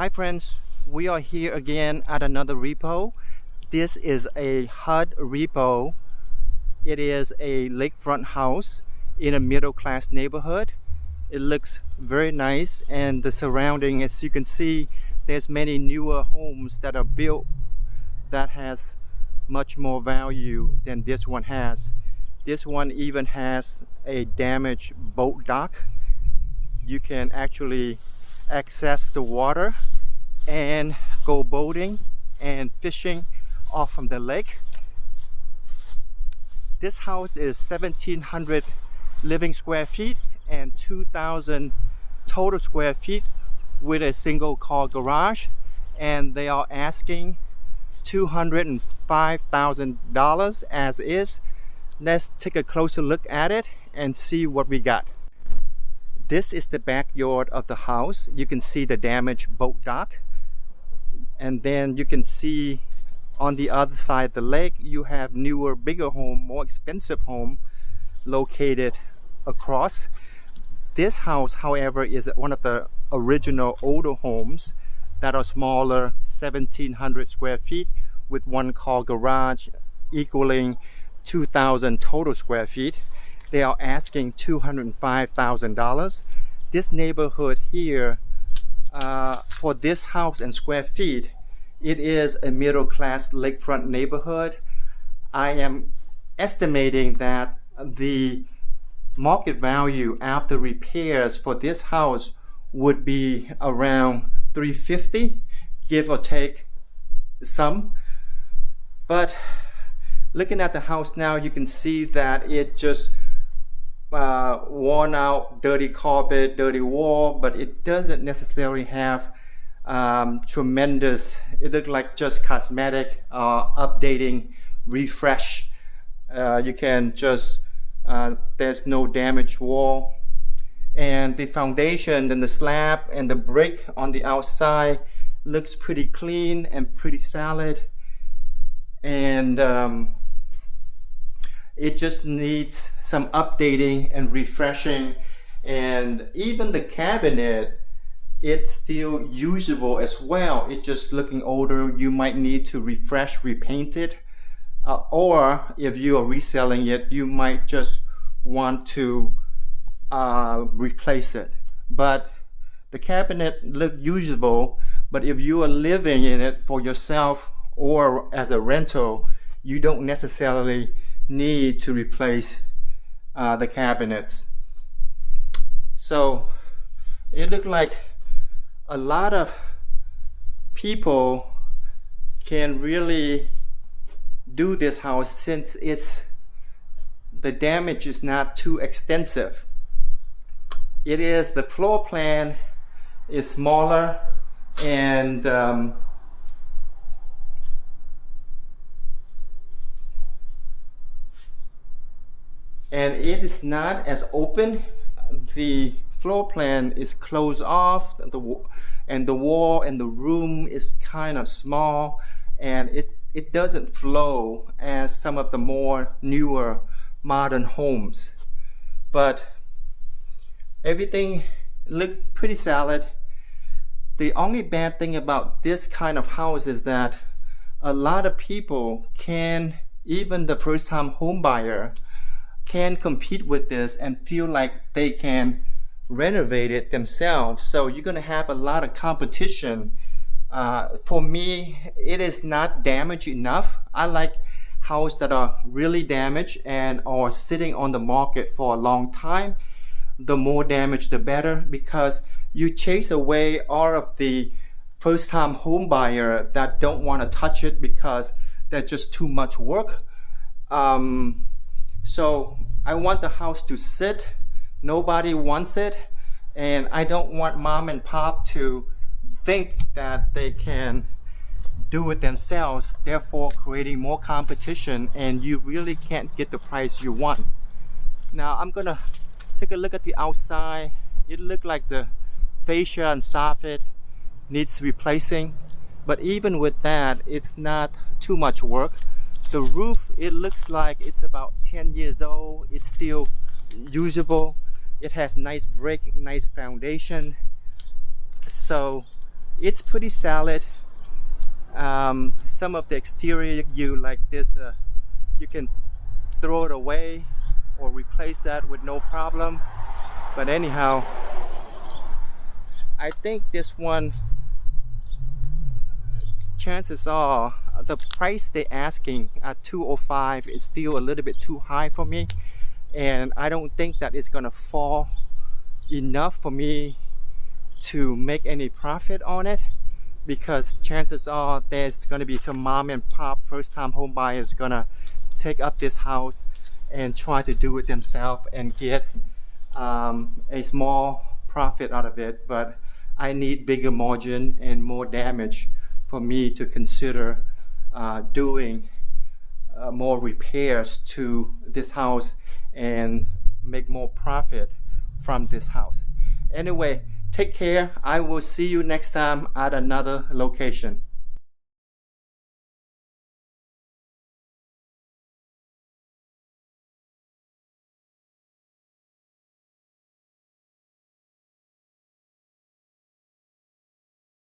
Hi friends, we are here again at another repo. This is a HUD repo. It is a lakefront house in a middle class neighborhood. It looks very nice, and the surrounding, as you can see, there's many newer homes that are built that has much more value than this one has. This one even has a damaged boat dock. You can actually access the water and go boating and fishing off from the lake. This house is 1,700 living square feet and 2,000 total square feet with a single car garage, and they are asking $205,000 as is. Let's take a closer look at it and see what we got. This is the backyard of the house. You can see the damaged boat dock, and then you can see on the other side of the lake you have newer, bigger home, more expensive home located across. This house, however, is one of the original older homes that are smaller, 1,700 square feet with one car garage equaling 2,000 total square feet. They are asking $205,000. This neighborhood here, for this house and square feet, it is a middle class lakefront neighborhood. I am estimating that the market value after repairs for this house would be around $350, give or take some. But looking at the house now, you can see that it just worn out, dirty carpet, dirty wall, but it doesn't necessarily have tremendous, it looks like just cosmetic, updating, refresh. You can just, there's no damaged wall, and the foundation and the slab and the brick on the outside looks pretty clean and pretty solid, and it just needs some updating and refreshing. And even the cabinet, it's still usable as well. It's just looking older. You might need to refresh, repaint it, or if you are reselling it, you might just want to replace it. But the cabinet looks usable, but if you are living in it for yourself or as a rental, you don't necessarily need to replace the cabinets. So it looked like a lot of people can really do this house since the damage is not too extensive. It is, the floor plan is smaller, and it is not as open. The floor plan is closed off, and the wall and the room is kind of small, and it doesn't flow as some of the more newer modern homes. But everything looked pretty solid. The only bad thing about this kind of house is that a lot of people can, even the first-time home buyer, can compete with this and feel like they can renovate it themselves. So you're going to have a lot of competition. For me, it is not damaged enough. I like houses that are really damaged and are sitting on the market for a long time. The more damage, the better, because you chase away all of the first-time home buyer that don't want to touch it because that's just too much work. So I want the house to sit. Nobody wants it, and I don't want mom and pop to think that they can do it themselves, therefore creating more competition, and you really can't get the price you want. Now I'm gonna take a look at the outside. It looked like the fascia and soffit needs replacing, but even with that, it's not too much work. The roof, it looks like it's about 10 years old. It's still usable. It has nice brick, nice foundation. So It's pretty solid. Some of the exterior, you like this, you can throw it away or replace that with no problem. But anyhow, I think this one, chances are the price they're asking at 205 is still a little bit too high for me, and I don't think that it's gonna fall enough for me to make any profit on it, because chances are there's gonna be some mom and pop first time home buyers gonna take up this house and try to do it themselves and get a small profit out of it. But I need bigger margin and more damage for me to consider doing more repairs to this house and make more profit from this house. Anyway, take care. I will see you next time at another location.